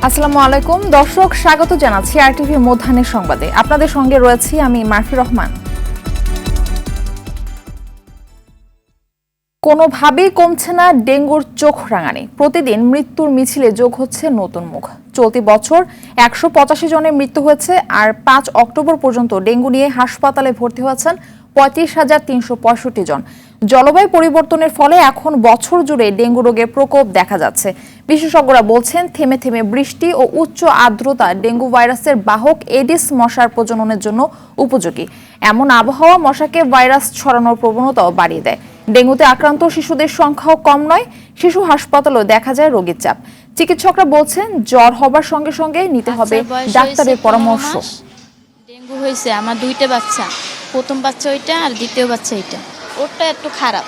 আসসালামু আলাইকুম দর্শক, স্বাগত জানাচ্ছি আরটিভি মধ্যাহ্নের সংবাদে। আপনাদের সঙ্গে রয়েছি আমি মারফি রহমান। কোনোভাবেই কমছে না ডেঙ্গুর চোখ রাঙানি। প্রতিদিন মৃত্যুর মিছিলে যোগ হচ্ছে নতুন মুখ। চলতি বছর 185 জনের মৃত্যু হয়েছে, আর 5 অক্টোবর পর্যন্ত ডেঙ্গু নিয়ে হাসপাতালে ভর্তি হয়েছেন 35,365 জন। জলবায়ু পরিবর্তনের ফলে এখন বছর জুড়ে ডেঙ্গু রোগের প্রকোপ দেখা যাচ্ছে। বিশেষজ্ঞরা বলছেন, থেমে থেমে বৃষ্টি ও উচ্চ আর্দ্রতা ডেঙ্গু ভাইরাসের বাহক এডিস মশার প্রজননের জন্য উপযোগী। এমন আবহাওয়া মশাকে ভাইরাস ছড়ানোর প্রবণতাও বাড়িয়ে দেয়। ডেঙ্গুতে আক্রান্ত শিশুদের সংখ্যাও কম নয়। শিশু হাসপাতালেও দেখা যায় রোগীর চাপ। চিকিৎসকরা বলছেন, জ্বর হবার সঙ্গে সঙ্গে নিতে হবে ডাক্তারের পরামর্শ। ডেঙ্গু হয়েছে আমার 2টা বাচ্চা, প্রথম বাচ্চা ওইটা আর দ্বিতীয় বাচ্চা এইটা। ওরটা একটু খারাপ,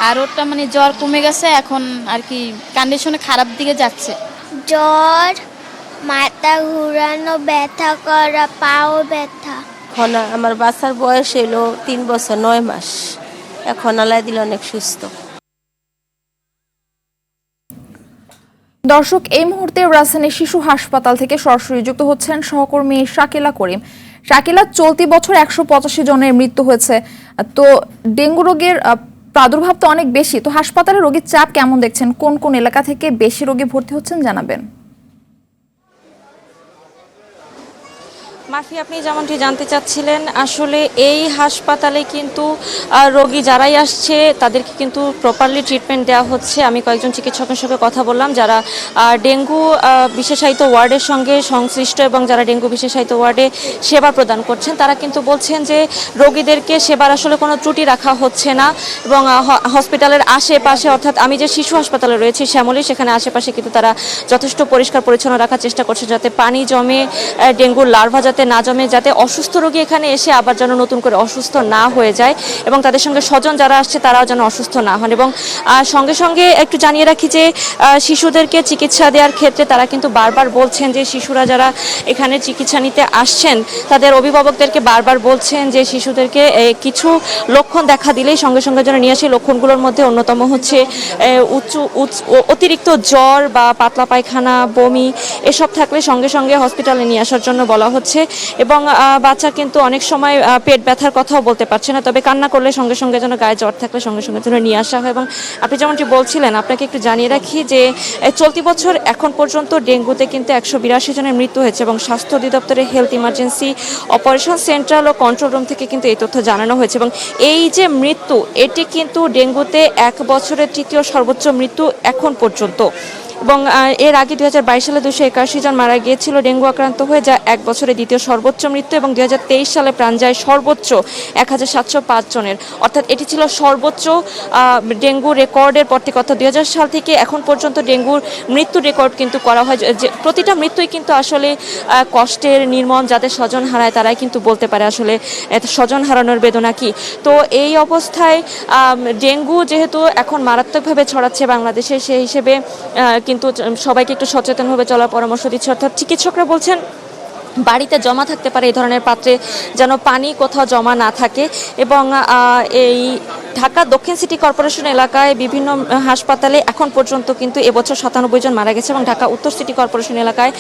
আর ওরটা মানে জ্বর কমে গেছে, এখন আর কি কন্ডিশনে খারাপ দিকে যাচ্ছে। জ্বর, মাথা ঘুরানো, ব্যথা করা, পাও ব্যথা। এখন আমার বাচ্চার বয়স এলো 3 বছর 9 মাস। এখন আল্লাহ দিলে অনেক সুস্থ। দর্শক, এই মুহূর্তে রাজধানী শিশু হাসপাতাল থেকে সরাসরি যুক্ত হচ্ছেন সহকর্মী শাকিলা করিম। শাকিলা, চলতি বছর 185 জনের মৃত্যু হয়েছে, তো ডেঙ্গু রোগের প্রাদুর্ভাব তো অনেক বেশি, তো হাসপাতালে রোগীর চাপ কেমন দেখছেন? কোন কোন এলাকা থেকে বেশি রোগী ভর্তি হচ্ছেন জানাবেন। মাফি, আপনি যেমনটি জানতে চাচ্ছিলেন, আসলে এই হাসপাতালে কিন্তু রোগী যারাই আসছে তাদেরকে কিন্তু প্রপারলি ট্রিটমেন্ট দেওয়া হচ্ছে। আমি কয়েকজন চিকিৎসকের সঙ্গে কথা বললাম যারা ডেঙ্গু বিশেষায়িত ওয়ার্ডের সঙ্গে সংশ্লিষ্ট এবং যারা ডেঙ্গু বিশেষায়িত ওয়ার্ডে সেবা প্রদান করছেন, তারা কিন্তু বলছেন যে রোগীদেরকে সেবার আসলে কোনো ত্রুটি রাখা হচ্ছে না। এবং হসপিটালের আশেপাশে, অর্থাৎ আমি যে শিশু হাসপাতালে রয়েছি শ্যামলী, সেখানে আশেপাশে কিন্তু তারা যথেষ্ট পরিষ্কার পরিচ্ছন্ন রাখার চেষ্টা করছে, যাতে পানি জমে ডেঙ্গুর লার্ভা যাতে না জমে, যাতে অসুস্থ রোগী এখানে এসে আবার যেন নতুন করে অসুস্থ না হয়ে যায়, এবং তাদের সঙ্গে স্বজন যারা আসছে তারাও যেন অসুস্থ না হন। এবং সঙ্গে সঙ্গে একটু জানিয়ে রাখি যে শিশুদেরকে চিকিৎসা দেওয়ার ক্ষেত্রে তারা কিন্তু বারবার বলছেন যে শিশুরা যারা এখানে চিকিৎসা নিতে আসছেন তাদের অভিভাবকদেরকে বারবার বলছেন যে শিশুদেরকে কিছু লক্ষণ দেখা দিলেই সঙ্গে সঙ্গে যেন নিয়ে আসে। লক্ষণগুলোর মধ্যে অন্যতম হচ্ছে অতিরিক্ত জ্বর বা পাতলা পায়খানা, বমি এসব থাকলে সঙ্গে সঙ্গে হসপিটালে নিয়ে আসার জন্য বলা হচ্ছে। এবং বাচ্চা কিন্তু অনেক সময় পেট ব্যথার কথাও বলতে পারছে না, তবে কান্না করলে সঙ্গে সঙ্গে যেন গায়ে জ্বর থাকলে সঙ্গে সঙ্গে যেন নিয়ে আসা হয়। এবং আপনি যেমনটি বলছিলেন, আপনাকে একটু জানিয়ে রাখি যে চলতি বছর এখন পর্যন্ত ডেঙ্গুতে কিন্তু 182 জনের মৃত্যু হয়েছে, এবং স্বাস্থ্য অধিদপ্তরের হেলথ ইমার্জেন্সি অপারেশন সেন্ট্রাল ও কন্ট্রোল রুম থেকে কিন্তু এই তথ্য জানানো হয়েছে। এবং এই যে মৃত্যু, এটি কিন্তু ডেঙ্গুতে 1 বছরের তৃতীয় সর্বোচ্চ মৃত্যু এখন পর্যন্ত। এবং এর আগে 2022 সালে 281 জন মারা গিয়েছিল ডেঙ্গু আক্রান্ত হয়ে, যা 1 বছরে দ্বিতীয় সর্বোচ্চ মৃত্যু। এবং 2023 সালে প্রাণ যায় সর্বোচ্চ 1705 জনের, অর্থাৎ এটি ছিল সর্বোচ্চ ডেঙ্গু রেকর্ডের পর থেকে। অর্থাৎ 2000 সাল থেকে এখন পর্যন্ত ডেঙ্গুর মৃত্যুর রেকর্ড কিন্তু করা হয়, যে প্রতিটা মৃত্যুই কিন্তু আসলে কষ্টের, নির্মম। যাদের স্বজন হারায় তারাই কিন্তু বলতে পারে আসলে স্বজন হারানোর বেদনা কি। তো এই অবস্থায় ডেঙ্গু যেহেতু এখন মারাত্মকভাবে ছড়াচ্ছে বাংলাদেশে, সেই হিসেবে কিন্তু সবাইকে একটু সচেতনভাবে চলার পরামর্শ দিচ্ছে। অর্থাৎ চিকিৎসকরা বলছেন বাড়িতে জমা থাকতে পারে এই ধরনের পাত্রে যেন পানি কোথাও জমা না থাকে। এবং এই ঢাকা দক্ষিণ সিটি কর্পোরেশন এলাকায় বিভিন্ন হাসপাতালে এখন পর্যন্ত কিন্তু এবছর 97 জন মারা গেছে, এবং ঢাকা উত্তর সিটি কর্পোরেশন এলাকায়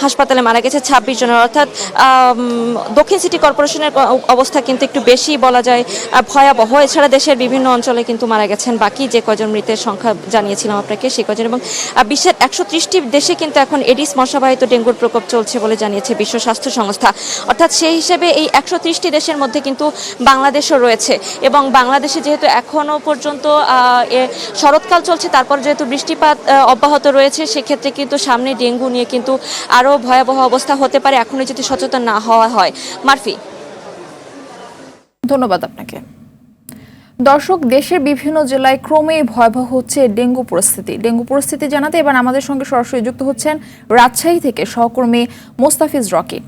হাসপাতালে মারা গেছে 26 জনের। অর্থাৎ দক্ষিণ সিটি কর্পোরেশনের অবস্থা কিন্তু একটু বেশি বলা যায় ভয়াবহ। এছাড়া দেশের বিভিন্ন অঞ্চলে কিন্তু মারা গেছেন বাকি যে কজন মৃতের সংখ্যা জানিয়েছিলাম আপনাকে সেই কজন। এবং বিশ্বের 130টি দেশে কিন্তু এখন এডিস মশাবাহিত ডেঙ্গুর প্রকোপ চলছে বলে জানিয়েছে বিশ্ব স্বাস্থ্য সংস্থা। অর্থাৎ সেই হিসেবে এই 130টি দেশের মধ্যে কিন্তু বাংলাদেশও রয়েছে। এবং বাংলাদেশে যেহেতু এখনও পর্যন্ত শরৎকাল চলছে, তারপর যেহেতু বৃষ্টিপাত অব্যাহত রয়েছে, সেক্ষেত্রে কিন্তু সামনে ডেঙ্গু নিয়ে কিন্তু আরও ভয়াবহ অবস্থা হতে পারে এখনই যদি সচেতন না হওয়া হয়। মারফি, ধন্যবাদ আপনাকে। দর্শক, দেশের বিভিন্ন জেলায় ক্রমেই ভয়াবহ হচ্ছে ডেঙ্গু পরিস্থিতি জানাতে এবার আমাদের সঙ্গে সরাসরি যুক্ত হচ্ছেন রাজশাহী থেকে সহকর্মী মোস্তাফিজ রকি।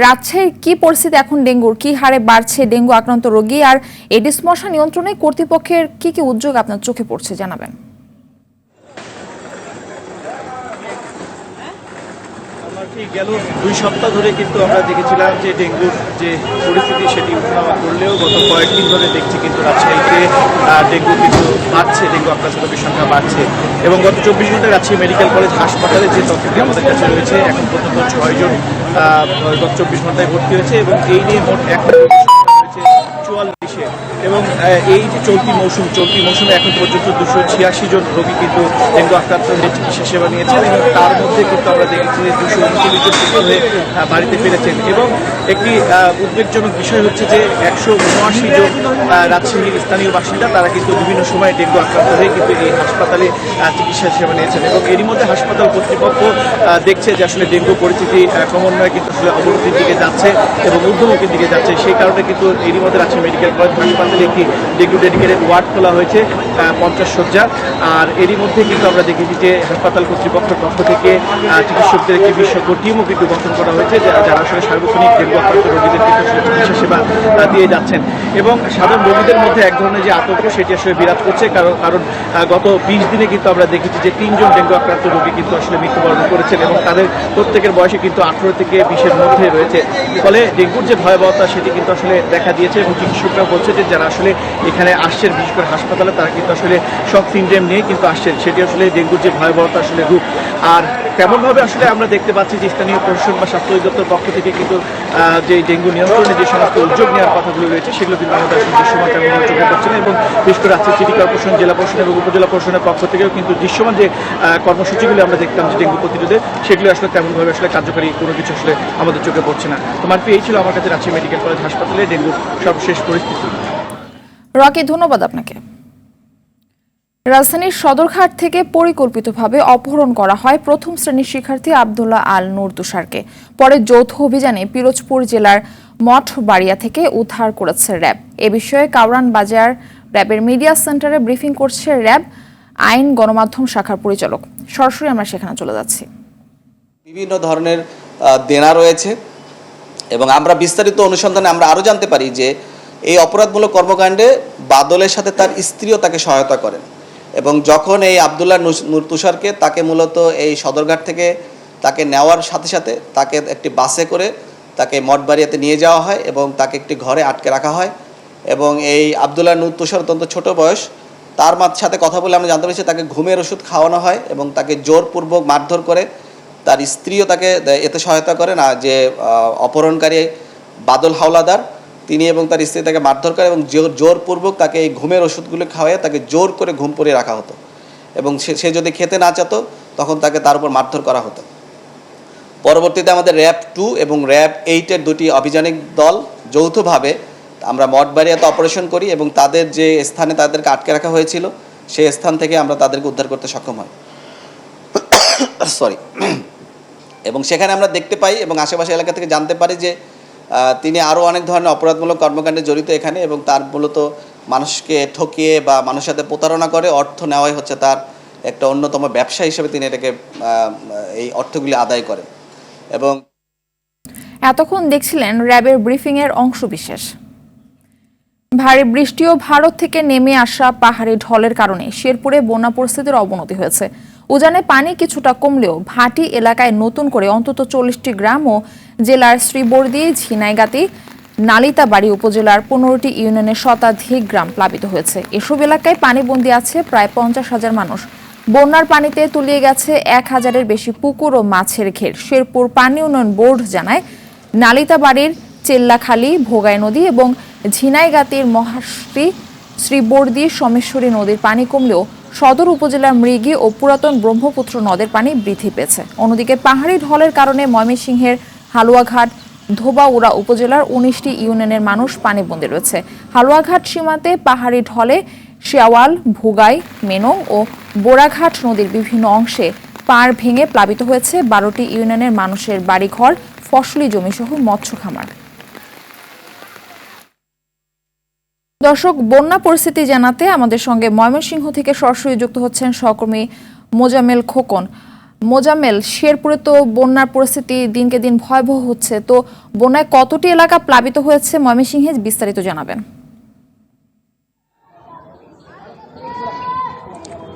রাজশাহীর কি পরিস্থিতি এখন? ডেঙ্গুর কি হারে বাড়ছে ডেঙ্গু আক্রান্ত রোগী, আর এডিস মশা নিয়ন্ত্রণে কর্তৃপক্ষের কি কি উদ্যোগ আপনার চোখে পড়ছে জানাবেন। গেল 2 সপ্তাহ ধরে কিন্তু আমরা দেখেছিলাম যে ডেঙ্গুর যে পরিস্থিতি সেটি উঠানামা করলেও গত কয়েকদিন ধরে দেখছি কিন্তু রাজশাহীতে ডেঙ্গু কিন্তু বাড়ছে, ডেঙ্গু আক্রান্ত রোগীর সংখ্যা বাড়ছে এবং গত 24 ঘন্টায় রাজশাহী মেডিকেল কলেজ হাসপাতালে যে তথ্যটি আমাদের কাছে রয়েছে এখন পর্যন্ত 6 জন গত 24 ঘন্টায় ভর্তি হয়েছে এবং এই নিয়ে মোট এখন রয়েছে 44-এ এবং এই যে চলতি মৌসুমে এখন পর্যন্ত 286 জন রোগী কিন্তু ডেঙ্গু আক্রান্ত হয়ে চিকিৎসা সেবা নিয়েছেন এবং তার মধ্যে কিন্তু আমরা দেখেছি যে 239 জন সুস্থ হয়ে বাড়িতে ফিরেছেন এবং একটি উদ্বেগজনক বিষয় হচ্ছে যে 179 জন রাজশাহীর স্থানীয় বাসিন্দা তারা কিন্তু বিভিন্ন সময় ডেঙ্গু আক্রান্ত হয়ে কিন্তু এই হাসপাতালে চিকিৎসা সেবা নিয়েছেন এবং এরই মধ্যে হাসপাতাল কর্তৃপক্ষ দেখছে যে আসলে ডেঙ্গু পরিস্থিতি ক্রমান্বয়ে কিন্তু আসলে অবনতির দিকে যাচ্ছে এবং ঊর্ধ্বমুখীর দিকে যাচ্ছে। সেই কারণে কিন্তু এরই মধ্যে রাজশাহী মেডিকেল কলেজ হাসপাতালে একটি ডেঙ্গু ডেডিকেটেড ওয়ার্ড খোলা হয়েছে 50 শয্যা। আর এরই মধ্যে কিন্তু আমরা দেখেছি যে হাসপাতাল কর্তৃপক্ষের পক্ষ থেকে চিকিৎসকদের একটি বিশেষজ্ঞ টিমও কিন্তু গঠন করা হয়েছে যারা আসলে সার্বক্ষণিক ডেঙ্গু আক্রান্ত রোগীদের কিন্তু চিকিৎসা সেবা দিয়ে যাচ্ছেন এবং সাধারণ রোগীদের মধ্যে এক ধরনের যে আতঙ্ক সেটি আসলে বিরাজ করছে কারণ গত 20 দিনে কিন্তু আমরা দেখেছি যে 3 জন ডেঙ্গু আক্রান্ত রোগী কিন্তু আসলে মৃত্যুবরণ করেছেন এবং তাদের প্রত্যেকের বয়সে কিন্তু 18 থেকে 20-এর মধ্যে রয়েছে। ফলে ডেঙ্গুর যে ভয়াবহতা সেটি কিন্তু আসলে দেখা দিয়েছে এবং চিকিৎসকরা বলছে যে যারা আসলে এখানে আসছেন বিশেষ করে হাসপাতালে তারা কিন্তু আসলে শক সিনড্রোম নিয়ে কিন্তু আসছেন, সেটি আসলে ডেঙ্গুর যে ভয়াবহতা আসলে রূপ। আর তেমনভাবে আসলে আমরা দেখতে পাচ্ছি যে স্থানীয় প্রশাসন বা স্বাস্থ্য অধিদপ্তর পক্ষ থেকে কিন্তু যে ডেঙ্গু নিয়ন্ত্রণে যে সমস্ত উদ্যোগ নেওয়ার কথাগুলো রয়েছে সেগুলো কিন্তু আমাদের আসলে দৃশ্যমান তেমনভাবে চোখে পড়ছে না এবং বিশেষ করে রাজশাহী সিটি কর্পোরেশন, জেলা প্রশাসন এবং উপজেলা প্রশাসনের পক্ষ থেকেও কিন্তু দৃশ্যমান যে কর্মসূচিগুলো আমরা দেখতাম যে ডেঙ্গু প্রতিরোধে সেগুলো আসলে তেমনভাবে আসলে কার্যকরী কোনো কিছু আসলে আমাদের চোখে পড়ছে না। তো মারফি, এই ছিল আমার কাছে রাজশাহী মেডিকেল কলেজ হাসপাতালে ডেঙ্গুর সর্বশেষ পরিস্থিতি। রকি, ধন্যবাদ আপনাকে। রাজধানীর সদরঘাট থেকে পরিকল্পিতভাবে অপহরণ করা হয় প্রথম শ্রেণীর শিক্ষার্থী আব্দুল্লাহ আল নূর তুষারকে। পরে যৌথ অভিযানে পিরোজপুর জেলার মঠবাড়িয়া থেকে উদ্ধার করেছে র্যাব। এ বিষয়ে কাউরান বাজার র্যাবের মিডিয়া সেন্টারে ব্রিফিং করছে র্যাব আইন গণমাধ্যম শাখার পরিচালক। সরাসরি আমরা সেখানে চলে যাচ্ছি। বিভিন্ন ধরনের দেনা রয়েছে এবং আমরা বিস্তারিত অনুসন্ধানে আমরা আরও জানতে পারি যে এই অপরাধমূলক কর্মকাণ্ডে বাদলের সাথে তার স্ত্রীও তাকে সহায়তা করেন এবং যখন এই আব্দুল্লাহ নূর তুষারকে তাকে মূলত এই সদরঘাট থেকে তাকে নেওয়ার সাথে সাথে তাকে একটি বাসে করে তাকে মঠবাড়িয়াতে নিয়ে যাওয়া হয় এবং তাকে একটি ঘরে আটকে রাখা হয় এবং এই আব্দুল্লাহ নূর তুষার অত্যন্ত ছোট বয়স, তার সাথে কথা বলে আমরা জানতে পেরেছি তাকে ঘুমের ওষুধ খাওয়ানো হয় এবং তাকে জোরপূর্বক মারধর করে। তার স্ত্রীও তাকে এতে সহায়তা করেন আর যে অপহরণকারী বাদল হাওলাদার তিনি এবং তার স্ত্রী তাকে মারধর করে এবং জোরপূর্বক তাকে এই ঘুমের ওষুধগুলো খাওয়ায় তাকে জোর করে ঘুম পড়িয়ে রাখা হতো এবং সে যদি খেতে না চাতো তখন তাকে তার উপর মারধর করা হতো। পরবর্তীতে আমাদের র্যাব 2 এবং র্যাব 8-এর দুটি অভিযানিক দল যৌথভাবে আমরা মঠবাড়িয়াতে অপারেশন করি এবং তাদের যে স্থানে তাদেরকে আটকে রাখা হয়েছিল সেই স্থান থেকে আমরা তাদেরকে উদ্ধার করতে সক্ষম হই এবং সেখানে আমরা দেখতে পাই এবং আশেপাশে এলাকা থেকে জানতে পারি যে তিনি আরও অনেক ধরনের অপরাধমূলক কর্মকাণ্ডে জড়িত এখানে এবং তার মূলত মানুষকে ঠকিয়ে বা মানুষের সাথে প্রতারণা করে অর্থ নেওয়াই হচ্ছে তার একটা অন্যতম ব্যবসা হিসেবে তিনি এটাকে এই অর্থগুলি আদায় করেন। এবং এতক্ষণ দেখছিলেন র্যাবের ব্রিফিংয়ের অংশবিশেষ। ভারী বৃষ্টি ও ভারত থেকে নেমে আসা পাহাড়ি ঢলের কারণে শেরপুরে বন্যা পরিস্থিতির অবনতি হয়েছে। উজানে পানি কিছুটা কমলেও ভাটি এলাকায় নতুন করে অন্তত 40টি গ্রাম ও জেলার শ্রীবর্দী, ঝিনাইগাতি, নালিতাবাড়ি উপজেলার 15টি ইউনিয়নের শতাধিক গ্রাম প্লাবিত হয়েছে। এসব এলাকায় পানিবন্দী আছে প্রায় 50,000 মানুষ। বন্যার পানিতে তলিয়ে গেছে 1000-এর বেশি পুকুর ও মাছের ঘের। শেরপুর পানি উন্নয়ন বোর্ড জানায় নালিতাবাড়ির চেল্লাখালী, ভোগাই নদী এবং ঝিনাইগাতির মহাশ্রী, শ্রীবর্দী, সোমেশ্বরী নদীর পানি কমলেও সদর উপজেলার মৃগী ও পুরাতন ব্রহ্মপুত্র নদের পানি বৃদ্ধি পেয়েছে। অন্যদিকে পাহাড়ি ঢলের কারণে ময়মনসিংহের হালুয়াঘাট, ধোবাউড়া উপজেলার 19টি ইউনিয়নের মানুষ পানিবন্দী রয়েছে। হালুয়াঘাট সীমান্তে পাহাড়ি ঢলে শেয়াওয়াল, ভুগাই, মেনং ও বোরাঘাট নদীর বিভিন্ন অংশে পাড় ভেঙে প্লাবিত হয়েছে 12টি ইউনিয়নের মানুষের বাড়িঘর, ফসলি জমিসহ মৎস্য খামার। দর্শক, বন্যা পরিস্থিতি জানাতে আমাদের সঙ্গে ময়মনসিংহ থেকে সরাসরি যুক্ত হচ্ছেন সহকর্মী মোজাম্মেল খোকন। মোজাম্মেল, শেরপুরে তো বন্যার পরিস্থিতি দিনকে দিন ভয়াবহ হচ্ছে, তো বন্যায় কতটি এলাকা প্লাবিত হয়েছে ময়মনসিংহে, বিস্তারিত জানাবেন।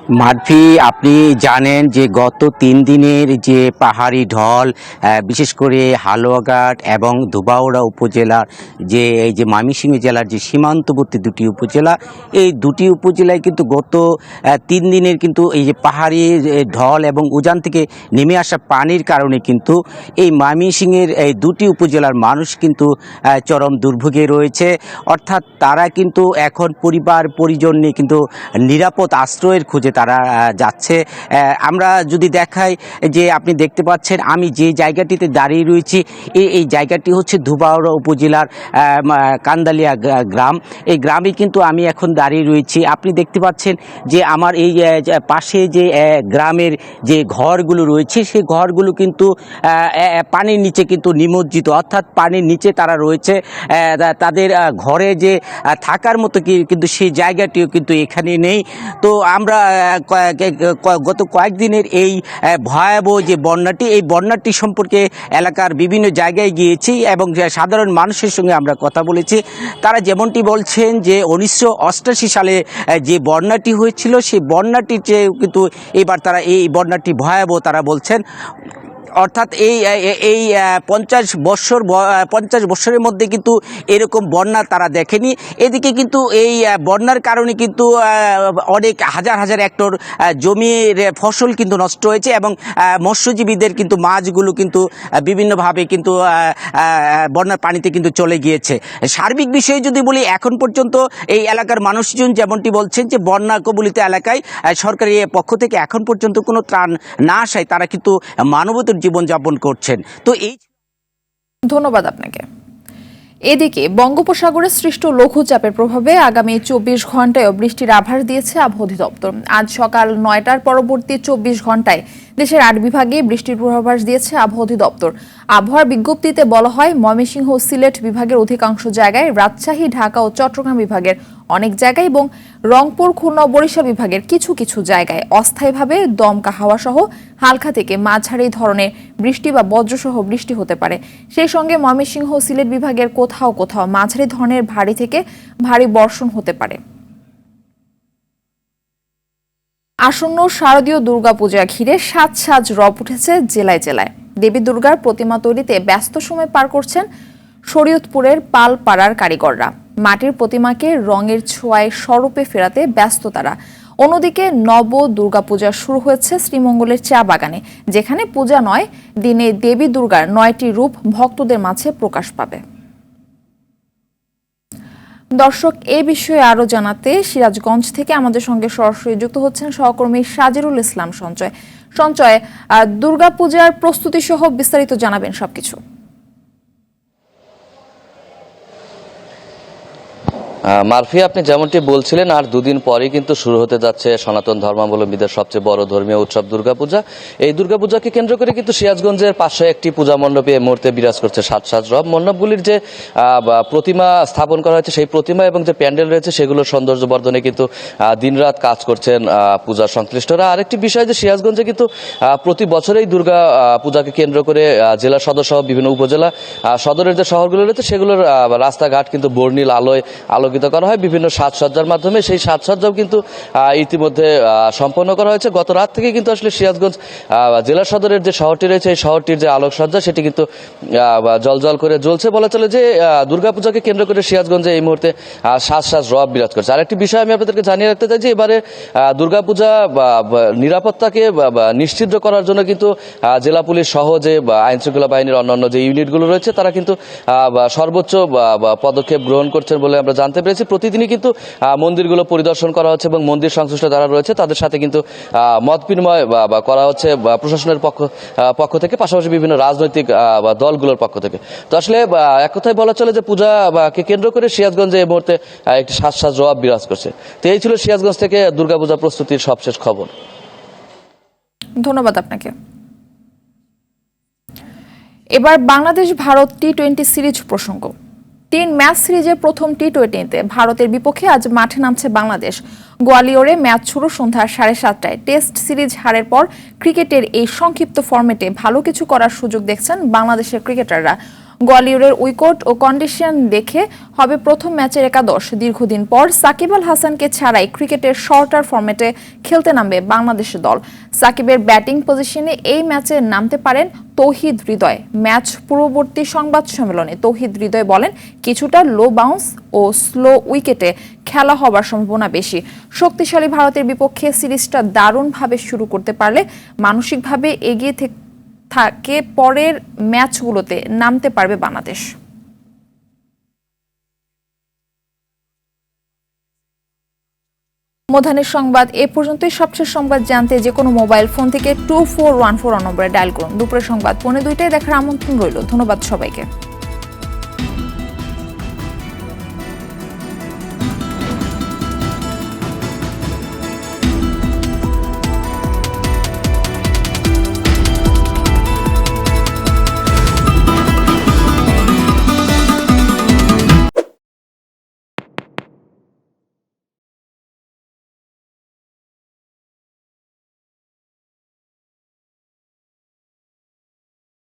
মারফি, আপনি জানেন যে গত 3 দিনের যে পাহাড়ি ঢল, বিশেষ করে হালুয়াঘাট এবং ধোবাউড়া উপজেলার যে এই যে ময়মনসিংহ জেলার যে সীমান্তবর্তী দুটি উপজেলা, এই দুটি উপজেলায় কিন্তু গত 3 দিনের কিন্তু এই যে পাহাড়ি ঢল এবং উজান থেকে নেমে আসা পানির কারণে কিন্তু এই ময়মনসিংহের এই দুটি উপজেলার মানুষ কিন্তু চরম দুর্ভোগে রয়েছে। অর্থাৎ তারা কিন্তু এখন পরিবার পরিজন নিয়ে কিন্তু নিরাপদ আশ্রয়ের খোঁজে তারা যাচ্ছে। আমরা যদি দেখাই যে আপনি দেখতে পাচ্ছেন আমি যে জায়গাটিতে দাঁড়িয়ে রয়েছি, এই জায়গাটি হচ্ছে ধোবাউড়া উপজেলার কান্দালিয়া গ্রাম। এই গ্রামে কিন্তু আমি এখন দাঁড়িয়ে রয়েছি। আপনি দেখতে পাচ্ছেন যে আমার এই পাশে যে গ্রামের যে ঘরগুলো রয়েছে সেই ঘরগুলো কিন্তু পানির নিচে কিন্তু নিমজ্জিত, অর্থাৎ পানির নিচে তারা রয়েছে। তাদের ঘরে যে থাকার মতো কিন্তু সেই জায়গাটিও কিন্তু এখানে নেই। তো আমরা গত কয়েকদিনের এই ভয়াবহ যে বন্যাটি, এই বন্যাটি সম্পর্কে এলাকার বিভিন্ন জায়গায় গিয়েছি এবং সাধারণ মানুষের সঙ্গে আমরা কথা বলেছি। তারা যেমনটি বলছেন যে 1988 সালে যে বন্যাটি হয়েছিল সেই বন্যাটির চেয়ে কিন্তু এবার তারা এই বন্যাটি ভয়াবহ তারা বলছেন। অর্থাৎ এই 50 বছরের মধ্যে কিন্তু এরকম বন্যা তারা দেখেনি। এদিকে কিন্তু এই বন্যার কারণে কিন্তু অনেক হাজার হাজার হেক্টর জমির ফসল কিন্তু নষ্ট হয়েছে এবং মৎস্যজীবীদের কিন্তু মাছগুলো কিন্তু বিভিন্নভাবে কিন্তু বন্যার পানিতে কিন্তু চলে গিয়েছে। সার্বিক বিষয়ে যদি বলি, এখন পর্যন্ত এই এলাকার মানুষজন যেমনটি বলছেন যে বন্যা কবলিত এলাকায় সরকারি পক্ষ থেকে এখন পর্যন্ত কোনো ত্রাণ না আসায় তারা কিন্তু মানবতার জীবনযাপন করছেন। তো এই ধন্যবাদ আপনাকে। এদিকে বঙ্গোপসাগরে সৃষ্ট লঘুচাপের প্রভাবে আগামী 24 ঘন্টায়ও বৃষ্টির আভাস দিয়েছে আবহাওয়া অধিদপ্তর। আজ সকাল 9টার পরবর্তী 24 ঘন্টায় দেশের 8 বিভাগে বৃষ্টির পূর্বাভাস দিয়েছে আবহাওয়া অধিদপ্তর। আবহাওয়ার বিজ্ঞপ্তিতে বলা হয়, ময়মনসিংহ ও সিলেট বিভাগের অধিকাংশ জায়গায়, রাজশাহী, ঢাকা ও চট্টগ্রাম বিভাগের অনেক জায়গায় এবং রংপুর, খুলনা ও বরিশাল বিভাগের কিছু কিছু জায়গায় অস্থায়ীভাবে দমকা হাওয়া সহ হালকা থেকে মাঝারি ধরনের বৃষ্টি বা বজ্রসহ বৃষ্টি হতে পারে। সেই সঙ্গে ময়মনসিংহ ও সিলেট বিভাগের কোথাও কোথাও মাঝারি ধরনের ভারী থেকে ভারী বর্ষণ হতে পারে। আসন্ন শারদীয় দুর্গাপূজা ঘিরে সাজ রব উঠেছে জেলায় জেলায়। দেবী দুর্গার প্রতিমা তৈরিতে ব্যস্ত সময় পার করছেন শরীয়তপুরের পালপাড়ার কারিগররা। মাটির প্রতিমাকে রঙের ছোঁয়ায় স্বরূপে ফেরাতে ব্যস্ত তারা। অন্যদিকে নব দুর্গাপূজা শুরু হয়েছে শ্রীমঙ্গলের চা বাগানে, যেখানে পূজা নয়, দিনে দেবী দুর্গার 9টি রূপ ভক্তদের মাঝে প্রকাশ পাবে। দর্শক, এই বিষয়ে আরো জানাতে সিরাজগঞ্জ থেকে আমাদের সঙ্গে সরাসরি যুক্ত হচ্ছেন সহকর্মী সাজিরুল ইসলাম সঞ্চয়। দুর্গাপূজার প্রস্তুতি সহ বিস্তারিত জানাবেন সবকিছু। মারফি, আপনি যেমনটি বলছিলেন, আর দুদিন পরেই কিন্তু শুরু হতে যাচ্ছে সনাতন ধর্মাবলম্বীদের সবচেয়ে বড় ধর্মীয় উৎসব দুর্গাপূজা। এই দুর্গাপূজাকে কেন্দ্র করে কিন্তু সিরাজগঞ্জের পাশে একটি পূজা মণ্ডপে এই মুহূর্তে বিরাজ করছে সাজ রব। মণ্ডপগুলির যে প্রতিমা স্থাপন করা হয়েছে সেই প্রতিমা এবং যে প্যান্ডেল রয়েছে সেগুলোর সৌন্দর্য বর্ধনে কিন্তু দিনরাত কাজ করছেন পূজার সংশ্লিষ্টরা। আরেকটি বিষয় যে সিরাজগঞ্জে কিন্তু প্রতি বছরেই দুর্গা পূজাকে কেন্দ্র করে জেলা সদর সহ বিভিন্ন উপজেলা সদরের যে শহরগুলো রয়েছে সেগুলোর রাস্তাঘাট কিন্তু বর্ণিল আলোয় করা হয় বিভিন্ন সাজসজ্জার মাধ্যমে। সেই সাজসজ্জাও কিন্তু ইতিমধ্যে সম্পন্ন করা হয়েছে। গত রাত থেকে কিন্তু আসলে সিরাজগঞ্জ জেলা সদরের যে শহরটি রয়েছে এই শহরটির যে আলোকসজ্জা সেটি কিন্তু জলজল করে জ্বলছে। বলা চলে যে দুর্গাপূজাকে কেন্দ্র করে সিরাজগঞ্জে এই মুহূর্তে সাজ রব বিরাজ করছে। আরেকটি বিষয় আমি আপনাদেরকে জানিয়ে রাখতে চাই যে এবারে দুর্গাপূজা নিরাপত্তাকে নিশ্চিত করার জন্য কিন্তু জেলা পুলিশ সহ যে আইন শৃঙ্খলা বাহিনীর অন্যান্য যে ইউনিটগুলো রয়েছে তারা কিন্তু সর্বোচ্চ পদক্ষেপ গ্রহণ করছেন বলে আমরা জানতে পেরেছি। প্রতিদিনই কিন্তু মন্দিরগুলো পরিদর্শন করা হচ্ছে এবং মন্দির সংশ্লিষ্ট যারা রয়েছে তাদের সাথে কিন্তু মত বিনিময় করা হচ্ছে প্রশাসনের পক্ষ থেকে, পাশাপাশি বিভিন্ন রাজনৈতিক দলগুলোর পক্ষ থেকে। তো আসলে এক কথায় বলা চলে যে পূজাকে কেন্দ্র করে সিরাজগঞ্জে এই মুহূর্তে একটি সাজ রব বিরাজ করছে। তো এই ছিল সিরাজগঞ্জ থেকে দুর্গাপূজা প্রস্তুতির সবশেষ খবর। ধন্যবাদ আপনাকে। এবার বাংলাদেশ ভারত টি-20 সিরিজ প্রসঙ্গ। 3 ম্যাচ সিরিজের প্রথম টি-20তে ভারতের বিপক্ষে আজ মাঠে নামছে বাংলাদেশ। গোয়ালিয়রে ম্যাচ শুরু সন্ধ্যা 7:30টায়। টেস্ট সিরিজ হারের পর ক্রিকেটের এই সংক্ষিপ্ত ফরম্যাটে ভালো কিছু করার সুযোগ দেখছেন বাংলাদেশের ক্রিকেটাররা। গোয়ালিয়রের উইকেট ও কন্ডিশন দেখে হবে প্রথম ম্যাচের একাদশ। দীর্ঘদিন পর সাকিব আল হাসানকে ছাড়াই ক্রিকেটের শর্টার ফরম্যাটে খেলতে নামবে বাংলাদেশের দল। সাকিবের ব্যাটিং পজিশনে এই ম্যাচে নামতে পারেন তৌহিদ হৃদয়। ম্যাচ পূর্ববর্তী সংবাদ সম্মেলনে তৌহিদ হৃদয় বলেন, কিছুটা লো বাউন্স ও স্লো উইকেটে খেলা হবার সম্ভাবনা বেশি। শক্তিশালী ভারতের বিপক্ষে সিরিজটা দারুণভাবে শুরু করতে পারলে মানসিকভাবে এগিয়ে থাকে পরের ম্যাচগুলোতে নামতে পারবে বাংলাদেশ। মধ্যাহ্নের সংবাদ এ পর্যন্তই। সবশেষ সংবাদ জানতে যে কোনো মোবাইল ফোন থেকে 2414 নম্বরে ডায়াল করুন। দুপুরের সংবাদ 2:45 দেখার আমন্ত্রণ রইল। ধন্যবাদ সবাইকে।